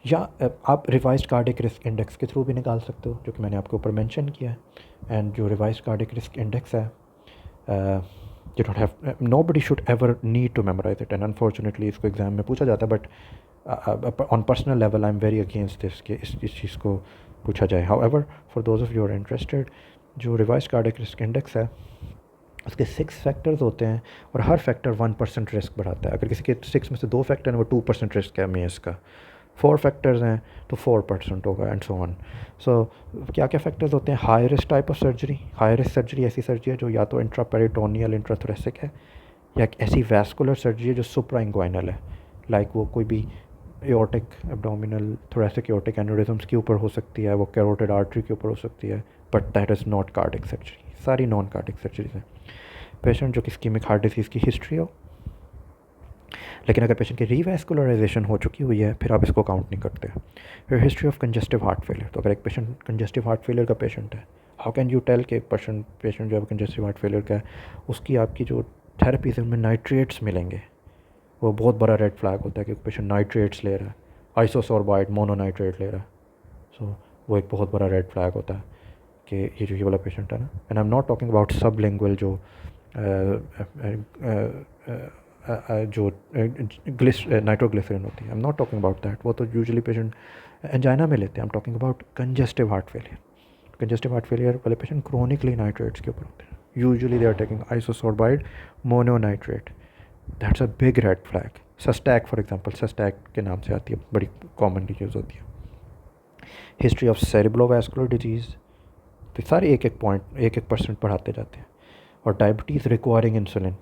या आप रिवाइज्ड कार्डिक रिस्क इंडेक्स के थ्रू भी निकाल सकते हो, जो कि मैंने आपके ऊपर मेंशन किया है। एंड जो रिवाइज्ड कार्डिक रिस्क इंडेक्स है, you don't have, nobody should ever need to memorise it, and unfortunately इसको एग्जाम में पूछा जाता है, but on personal level I am very against this कि इस चीज़ को पूछा जाए। However for those of you are interested, जो रिवाइज्ड कार्डिक रिस्क इंडेक्स है उसके 6 फैक्टर्स होते हैं, और हर फैक्टर 1% रिस्क बढ़ाता है। अगर किसी के 6 में से 2 फैक्टर हैं, वो 2% रिस्क है मेस का। 4 फैक्टर्स हैं तो 4% होगा, एंड सो ऑन। सो क्या क्या फैक्टर्स होते हैं? High risk type of surgery. High risk surgery ऐसी सर्जरी है जो या तो इंट्रापेरिटोनियल इंट्राथोरेसिक है, या एक ऐसी वैस्कुलर सर्जरी है जो सुप्राइंग्वाइनल है, लाइक वो कोई भी एओर्टिक एब्डोमिनल थोरेसिक एओर्टिक एन्यूरिज्म्स के ऊपर हो सकती है, वो कैरोटिड आर्टरी के ऊपर हो सकती है, but that is not cardiac surgery. सारी नॉन कार्डिक सर्जरीज हैं। पेशेंट जो कि इस्कीमिक हार्ट डिसीज़ की हिस्ट्री हो, लेकिन अगर पेशेंट की रीवैस्कुलराइजेशन हो चुकी हुई है, फिर आप इसको काउंट नहीं करते। फिर history of congestive heart failure. तो अगर एक पेशेंट कंजेस्टिव हार्ट फेलियर का पेशेंट है, हाउ कैन यू टेल कि एक पेशेंट जो है कंजेस्टिव हार्ट फेलियर का है, उसकी आपकी जो थेरेपीज है उनमें नाइट्रेट्स मिलेंगे, वो बहुत बड़ा रेड फ्लैग होता है कि पेशेंट नाइट्रेट्स ले रहा है, आइसोसोर्बाइड मोनोनाइट्रेट ले रहा है। सो वो एक बहुत बड़ा रेड फ्लैग होता है कि ये वाला पेशेंट है ना। And I am not talking about sublingual जो जो नाइट्रोग्लिसरीन होती है, I am not talking about that. वो तो यूजुअली पेशेंट एंजाइना में लेते हैं। I am talking about congestive heart failure. Congestive heart failure वाले पेशेंट क्रोनिकली नाइट्रेट्स के ऊपर होते हैं। Usually they are taking isosorbide mononitrate. That's a big red flag. Sustac for example, Sustac के नाम से आती है, बड़ी कॉमनली यूज़ होती है। हिस्ट्री ऑफ सेरेब्रोवैस्कुलर डिजीज़, तो सारे एक एक पॉइंट 1% बढ़ाते जाते हैं। और diabetes requiring insulin,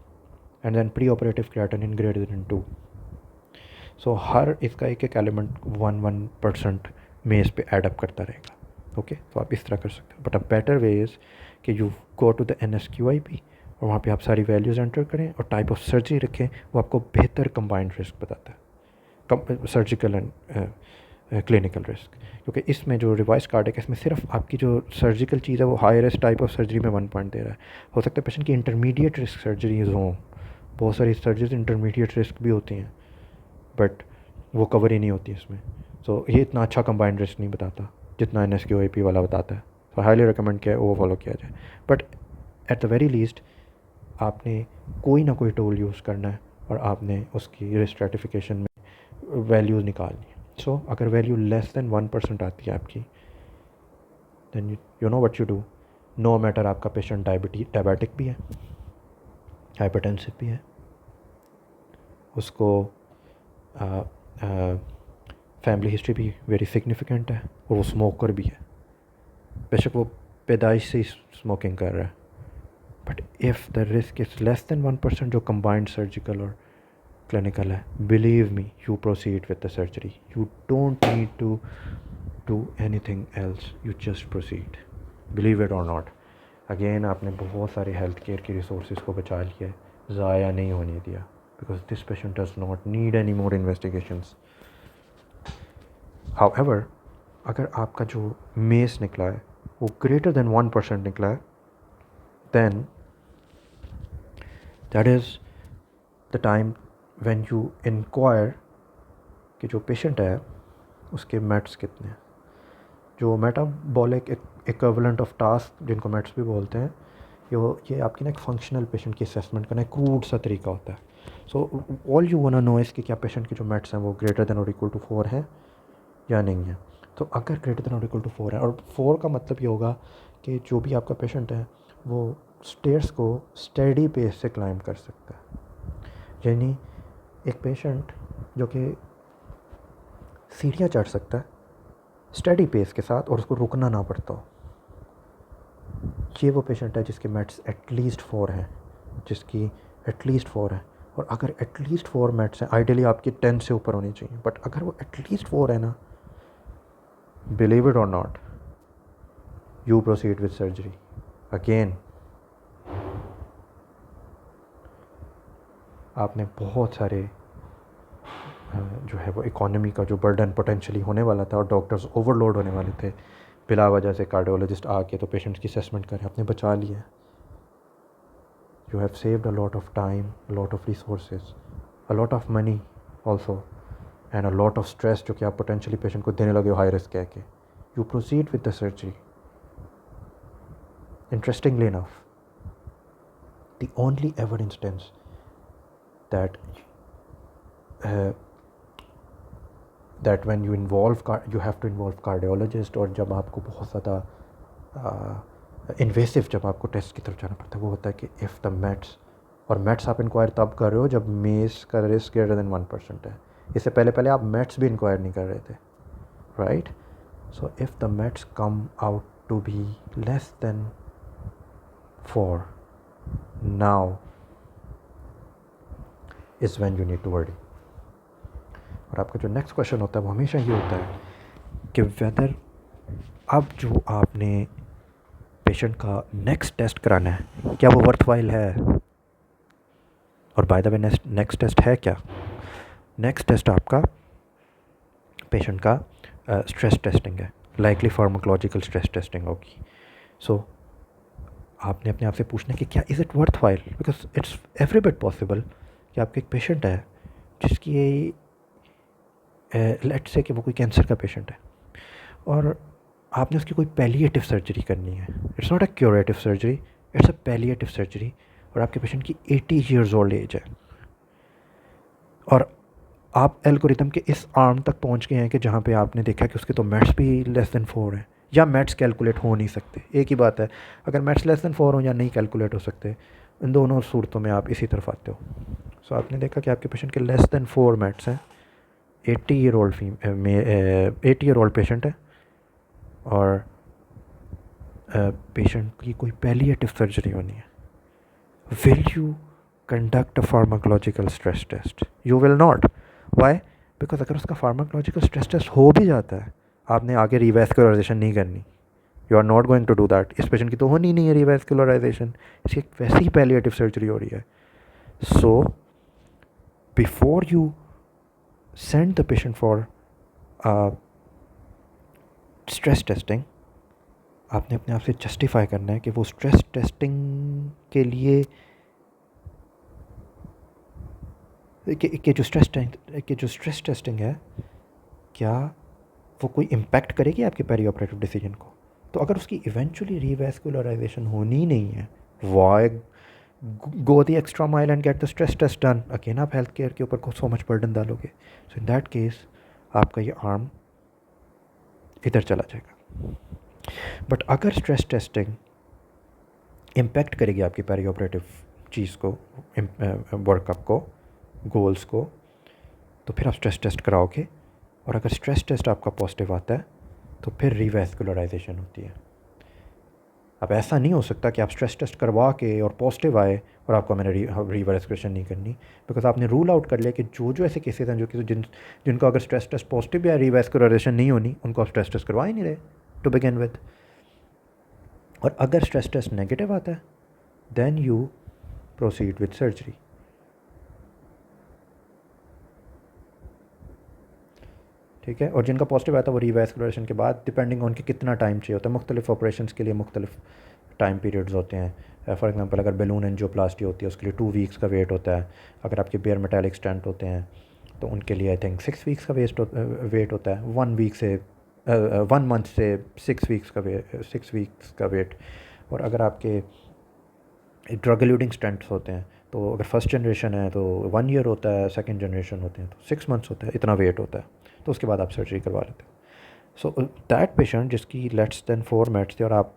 and then preoperative creatinine greater than 2। So हर इसका एक एक एलिमेंट 1% मेज पे एडअप करता रहेगा। ओके, तो आप इस तरह कर सकते हो। But a better way is कि you go to the NSQIP और वहाँ पे आप सारी वैल्यूज़ एंटर करें और टाइप ऑफ सर्जरी रखें। वो आपको बेहतर कंबाइंड रिस्क बताता है, सर्जिकल एंड क्लिनिकल रिस्क। क्योंकि इसमें जो रिवाइज कार्डिक है, इसमें सिर्फ आपकी जो सर्जिकल चीज़ है वो high risk type of surgery में 1 पॉइंट दे रहा है। हो सकता है पेशेंट की इंटरमीडिएट रिस्क सर्जरीज हों, बहुत सारी सर्जरीज इंटरमीडिएट रिस्क भी होती हैं, बट वो कवर ही नहीं होती इसमें। सो ये इतना अच्छा कंबाइंड रिस्क नहीं बताता जितना NSQIP वाला बताता है। सो हाईली रिकमेंड किया वो फॉलो किया जाए। But at the very least आपने कोई ना कोई टूल यूज़ करना है और आपने उसकी रिस्क स्ट्रैटिफिकेशन में वैल्यूज़ निकालनी है। सो अगर वैल्यू लेस देन 1% आती है आपकी, then you know what you do. No matter आपका पेशेंट डायबिटिक भी है, हाइपरटेंसिव भी है, उसको फैमिली हिस्ट्री भी वेरी सिग्निफिकेंट है, और वो स्मोकर भी है, बेशक वो पैदाइश से ही स्मोकिंग कर रहा है, but if the risk is less than 1% जो कंबाइंड सर्जिकल और clinical है, believe me, you proceed with the surgery. You don't need to do anything else. You just proceed. Believe it or not. Again, आपने बहुत सारे health care की resources को बचा लिया है, ज़ाया नहीं होने दिया, because this patient does not need any more investigations. However, अगर आपका जो मेस निकला है वो greater than 1% निकला है, then that is the time when you inquire कि जो पेशेंट है उसके मेट्स कितने हैं। जो मेटाबॉलिक इक्विवेलेंट ऑफ टास्क, जिनको मेट्स भी बोलते हैं, ये आपकी ना एक फंक्शनल पेशेंट की असेसमेंट का ना क्रूड सा तरीका होता है। So all you want to know is कि क्या पेशेंट के जो मेट्स हैं वो ग्रेटर देन और इक्वल टू 4 हैं या नहीं है। तो अगर ग्रेटर देन और इक्वल टू 4 है, और 4 का मतलब ये होगा कि जो भी आपका पेशेंट है वो स्टेयर्स को स्टेडी पेस से क्लाइंब कर सकता है। यानी एक पेशेंट जो कि सीढ़ियाँ चढ़ सकता है स्टडी पेस के साथ और उसको रुकना ना पड़ता हो, ये वो पेशेंट है जिसके मेट्स एटलीस्ट 4 हैं, जिसकी एटलीस्ट 4 है। और अगर एटलीस्ट 4 मेट्स हैं, आइडियली आपकी 10 से ऊपर होनी चाहिए, बट अगर वो एटलीस्ट 4 है ना, बिलीव इट और not, you proceed with surgery. Again आपने बहुत सारे जो है वो इकॉनमी का जो बर्डन पोटेंशली होने वाला था और डॉक्टर्स ओवरलोड होने वाले थे, बिला वजह से कार्डियोलॉजिस्ट आके तो पेशेंट्स की असेसमेंट करें, आपने बचा लिया. You have saved a lot of time, a lot of resources, a lot of money also, and a lot of stress जो कि आप potentially patient को देने लगे हो high risk कह के. You proceed with the surgery. Interestingly enough, the only ever instance that that when you have to involve cardiologist, और जब आपको बहुत ज़्यादा इन्वेसिव जब आपको टेस्ट की तरफ जाना पड़ता है, वो होता है कि इफ़ द मेट्स, और मेट्स आप इंक्वायर तब कर रहे हो जब मेस का रिस्क ग्रेटर देन 1% है. इससे पहले आप मेट्स भी इंक्वायर नहीं कर रहे थे, right. So if the METs come out to be less than 4, now is when you need to worry. और आपका जो नेक्स्ट क्वेश्चन होता है वो हमेशा ये होता है कि वेदर अब जो आपने पेशेंट का नेक्स्ट टेस्ट कराना है क्या वो वर्थवाइल है. और by the way next test है क्या? नेक्स्ट टेस्ट आपका पेशेंट का स्ट्रेस टेस्टिंग है, लाइकली फार्माकोलॉजिकल स्ट्रेस टेस्टिंग होगी. सो आपने अपने आप से पूछना है कि क्या is it worthwhile, because it's every bit possible कि आपके एक पेशेंट है जिसकी लेट्स से कि वो कोई कैंसर का पेशेंट है और आपने उसकी कोई पैलिएटिव सर्जरी करनी है. It's not a curative surgery, it's a palliative surgery. और आपके पेशेंट की 80 ईयर्स ओल्ड एज है और आप एल्गोरिथम के इस आर्म तक पहुंच गए हैं कि जहाँ पे आपने देखा कि उसके तो मेट्स भी लेस देन 4 हैं या मेट्स कैलकुलेट हो नहीं सकते. एक ही बात है, अगर मेट्स लेस देन 4 हो या नहीं कैलकुलेट हो सकते, इन दोनों सूरतों में आप इसी तरफ आते हो. सो आपने देखा कि आपके पेशेंट के लेस देन 4 मेट्स हैं, 80 ईयर ओल्ड पेशेंट है और पेशेंट की कोई पैलिएटिव सर्जरी होनी है. Will you conduct a pharmacological stress test? You will not. Why? Because अगर उसका फार्माकोलॉजिकल स्ट्रेस टेस्ट हो भी जाता है, आपने आगे रिवैस्कुलराइजेशन नहीं करनी. You are not going to do that. इस पेशेंट की तो होनी नहीं है रिवैस्कुलराइजेशन, इसकी वैसे ही पैलिएटिव सर्जरी हो रही है. So before you send the patient for stress testing, आपने अपने आप से जस्टिफाई करना है कि वो स्ट्रेस टेस्टिंग के लिए कि जो स्ट्रेस टेस्टिंग है क्या वो कोई इम्पैक्ट करेगी आपके पेरी ऑपरेटिव डिसीजन को. तो अगर उसकी इवेंचुअली रिवैस्कुलराइजेशन होनी नहीं है, why go the extra mile and get the stress test done. Again आप हेल्थ केयर के ऊपर सो मच बर्डन डालोगे. सो इन दैट केस आपका ये आर्म इधर चला जाएगा. बट अगर स्ट्रेस टेस्टिंग इम्पैक्ट करेगी आपकी पेरी ऑपरेटिव चीज़ को, वर्कअप को, गोल्स को, तो फिर आप स्ट्रेस टेस्ट कराओगे. और अगर स्ट्रेस टेस्ट आपका पॉजिटिव आता है तो फिर रिवैस्कुलराइजेशन होती है. अब ऐसा नहीं हो सकता कि आप स्ट्रेस टेस्ट करवा के और पॉजिटिव आए और आपको मैंने रिवैस्कुलेशन नहीं करनी, बिकॉज आपने रूल आउट कर लिया कि जो ऐसे केसेस हैं जो कि जिनको अगर स्ट्रेस टेस्ट पॉजिटिव या रिवैस्कुलराइजेशन नहीं होनी, उनको आप स्ट्रेस टेस्ट करवा ही नहीं रहे टू बिगिन विद. और अगर स्ट्रेस टेस्ट नेगेटिव आता है then you proceed with surgery. ठीक है. और जिनका पॉजिटिव आता है वो रिवैस्कुलराइजेशन के बाद, डिपेंडिंग ऑन कि कितना टाइम चाहिए होता है, मुख्तलिफ ऑपरेशंस के लिए मुख्तलिफ टाइम पीरियड्स होते हैं. फॉर एग्जांपल अगर बैलून एंजियोप्लास्टी होती है उसके लिए 2 वीक्स का वेट होता है. अगर आपके बेयर मेटालिक स्टेंट होते हैं तो उनके लिए आई थिंक 6 वीक्स का वेट होता है. 1 मंथ से 6 वीक्स का वेट. और अगर आपके ड्रग एल्यूडिंग स्टेंट्स होते हैं तो अगर फर्स्ट जनरेशन है तो 1 ईयर होता है, सेकंड जनरेशन होते हैं तो 6 मंथ्स होता है. इतना वेट होता है, तो उसके बाद आप सर्जरी करवा लेते हो. सो दैट पेशेंट जिसकी लेट्स देन 4 मेट्स थे और आप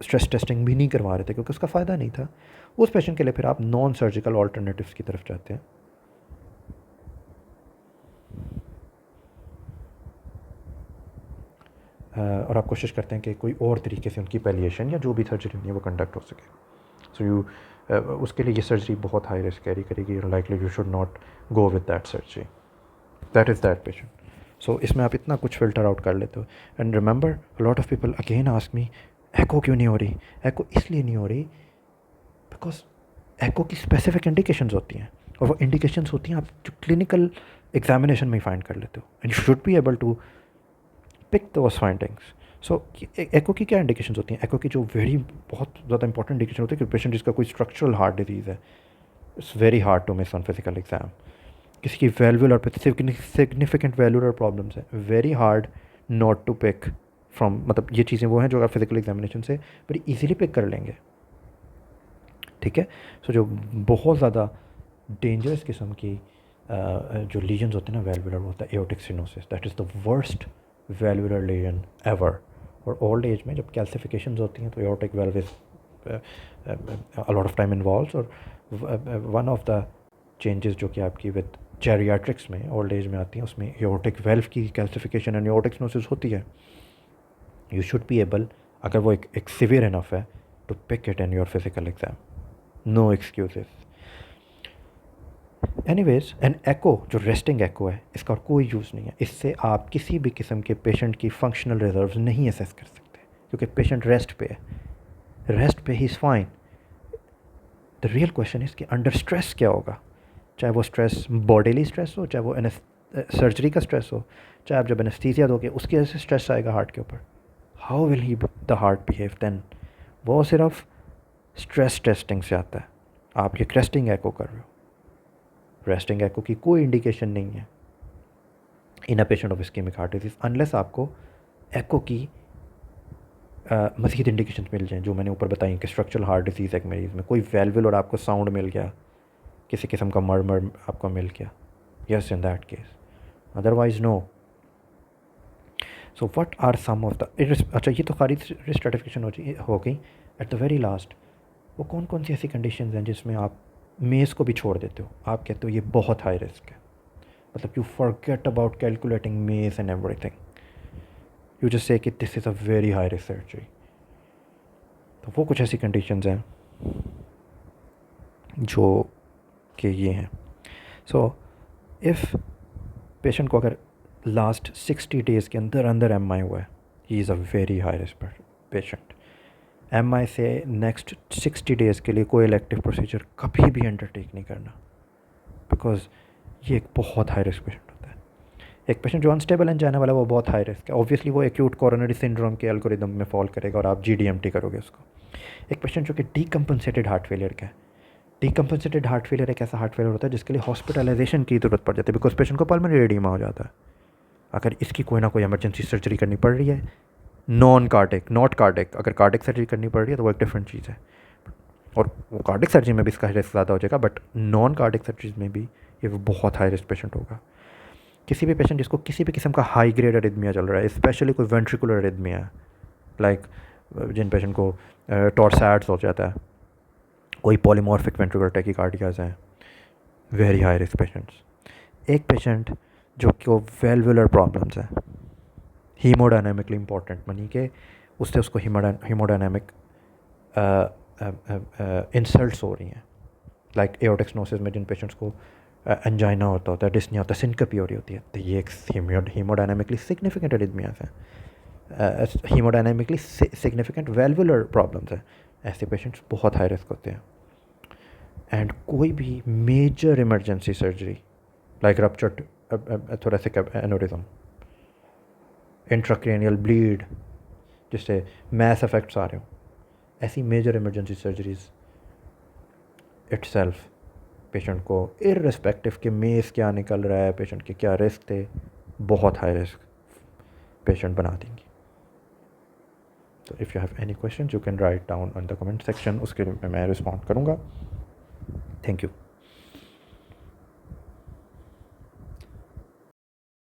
स्ट्रेस टेस्टिंग भी नहीं करवा रहे थे क्योंकि उसका फ़ायदा नहीं था, उस पेशेंट के लिए फिर आप नॉन सर्जिकल ऑल्टरनेटिव्स की तरफ जाते हैं. और आप कोशिश करते हैं कि कोई और तरीके से उनकी पैलिएशन या जो भी सर्जरी होनी है वो कंडक्ट हो सके. सो यू उसके लिए ये सर्जरी बहुत हाई रिस्क कैरी करेगी. Likely you should not go with that surgery. That is that patient. So इसमें आप इतना कुछ फ़िल्टर आउट कर लेते हो. And remember lot of people again ask me echo क्यों नहीं हो रही. एको इसलिए नहीं हो रही बिकॉज एको की स्पेसिफिक इंडिकेशंस होती हैं. और वो इंडिकेशंस होती हैं आप जो क्लिनिकल एग्जामिनेशन में ही फाइंड कर लेते हो, and you should be able to pick those findings. So echo की क्या इंडिकेशंस होती हैं? एको की जो बहुत ज़्यादा इंपॉर्टेंट इंडिकेशन होती है कि पेशेंट जिसका कोई स्ट्रक्चरल हार्ट डिजीज़ है, it's very hard to miss on physical exam. किसी की वैल्वुलर पे सिग्निफिकेंट वैल्वुलर प्रॉब्लम्स हैं, very hard not to pick from. मतलब ये चीज़ें वो हैं जो आप फिजिकल एग्जामिनेशन से बड़ी इजीली पिक कर लेंगे. ठीक है. सो जो बहुत ज़्यादा डेंजरस किस्म की जो लीजन्स होते हैं ना वैल्वुलर, वो होता है aortic stenosis. That is the worst valvular lesion ever. और ओल्ड एज में जब कैल्सिफिकेशंस होती हैं तो aortic valve is a lot of time involves. और वन ऑफ द चेंजेस जो कि आपकी विद जेरियाट्रिक्स में ओल्ड एज में आती हैं, उसमें एओर्टिक वाल्व की कैल्सिफिकेशन एंड एओर्टिक स्टेनोसिस होती है. यू शुड बी एबल, अगर वो एक सीवियर इनफ है, to pick it in your physical exam. No excuses. Anyways, an echo जो रेस्टिंग एको है, इसका कोई यूज़ नहीं है. इससे आप किसी भी किस्म के पेशेंट की फंक्शनल रिजर्व्स नहीं असेस कर सकते, क्योंकि पेशेंट रेस्ट पे है. रेस्ट पे he is fine. The real question is कि अंडर स्ट्रेस क्या होगा. चाहे वो स्ट्रेस बॉडीली स्ट्रेस हो, चाहे वो सर्जरी का स्ट्रेस हो, चाहे आप जब एनेस्थीसिया दोगे उसकी वजह से स्ट्रेस आएगा हार्ट के ऊपर. How will he the heart behave then? वो सिर्फ स्ट्रेस टेस्टिंग से आता है. आप ये रेस्टिंग एको कर रहे हो. रेस्टिंग एको की कोई इंडिकेशन नहीं है in a patient of ischaemic heart disease, unless आपको एको की मज़ीद इंडिकेशन मिल जाएँ जो मैंने ऊपर बताई कि स्ट्रक्चरल हार्ट डिजीज़ एक मरीज़ में कोई वैल्वुल और आपको साउंड मिल गया, किसी किस्म का मर्मर आपको मिल गया. Yes, in that case. Otherwise no. So what are some of the, अच्छा ये तो सारी स्ट्रेटिफिकेशन हो गई. एट द वेरी लास्ट, वो कौन कौन सी ऐसी कंडीशंस हैं जिसमें आप मेज़ को भी छोड़ देते हो? आप कहते हो ये बहुत हाई रिस्क है, मतलब you forget about calculating MACE and everything. You just say कि this is a very high risk surgery. तो वो कुछ ऐसी कंडीशंस हैं जो कि ये हैं. सो इफ़ पेशेंट को अगर लास्ट 60 डेज़ के अंदर अंदर एम आई हुआ है, he is a very high risk patient. M I से नेक्स्ट 60 डेज़ के लिए कोई इलेक्टिव प्रोसीजर कभी भी अंडरटेक नहीं करना, बिकॉज ये एक बहुत हाई रिस्क पेशेंट होता है. एक पेशेंट जो अनस्टेबल एंजाइना वाला, वो बहुत हाई रिस्क है. ऑब्वियसली वो एक्यूट कोरोनरी सिंड्रोम के एल्गोरिदम में फॉल करेगा और आप GDMT करोगे उसको. एक पेशेंट जो कि डीकम्पनसेटेड हार्ट फेलियर का है. डीकम्पनसेटेड हार्ट फेलियर एक ऐसा हार्ट फेलियर होता है जिसके लिए हॉस्पिटलाइजेशन की ज़रूरत पड़ जाती है, बिकॉज पेशेंट को पल्मोनरी एडीमा हो जाता है. अगर इसकी कोई ना कोई इमरजेंसी सर्जरी करनी पड़ रही है, नॉन कार्डिक, नॉट कार्डिक, अगर कार्डिक सर्जरी करनी पड़ रही है तो वो एक डिफरेंट चीज़ है. और वो कार्डिक सर्जरी में भी इसका रिस्क ज़्यादा हो जाएगा, बट नॉन कार्डिक सर्जरीज में भी ये बहुत हाई रिस्क पेशेंट होगा. किसी भी पेशेंट जिसको किसी भी किस्म का हाई ग्रेड अरिदमिया चल रहा है, स्पेशली कोई वेंट्रिकुलर अरिदमिया है, लाइक जिन पेशेंट को टॉर्सैट्स हो जाता है, कोई पॉलीमॉर्फिक वेंट्रिकुलर टैकीकार्डियाज हैं, वेरी हाई रिस्क पेशेंट्स. एक पेशेंट जो कि वेल्वुलर प्रॉब्लम्स हैं, हीमोडायनामिकली इंपॉर्टेंट मनी के, उसको हीमोडायनामिक इंसल्ट्स हो रही हैं, लाइक एओर्टिक स्टेनोसिस में जिन पेशेंट्स को एंजाइना होता है, डिस्निया होता है, सिनकपी हो रही होती है, तो ये एक हीमोडायनामिकली सिग्निफिकेंट अरिदमियास हैं, हीमोडायनामिकली सिग्निफिकेंट वेल्वुलर प्रॉब्लम्स हैं. ऐसे पेशेंट्स बहुत हाई रिस्क होते हैं. एंड कोई भी major emergency surgery like ruptured thoracic aneurysm, intracranial bleed जिससे मैस इफेक्ट्स आ रहे हो, ऐसी major emergency surgeries itself patient को इररिस्पेक्टिव कि मेज़ क्या निकल रहा है, पेशेंट के क्या रिस्क थे, बहुत हाई रिस्क पेशेंट बना देंगी. तो if you have any question you can write down on the comment section, उसके लिए मैं रिस्पॉन्ड करूँगा. Thank you.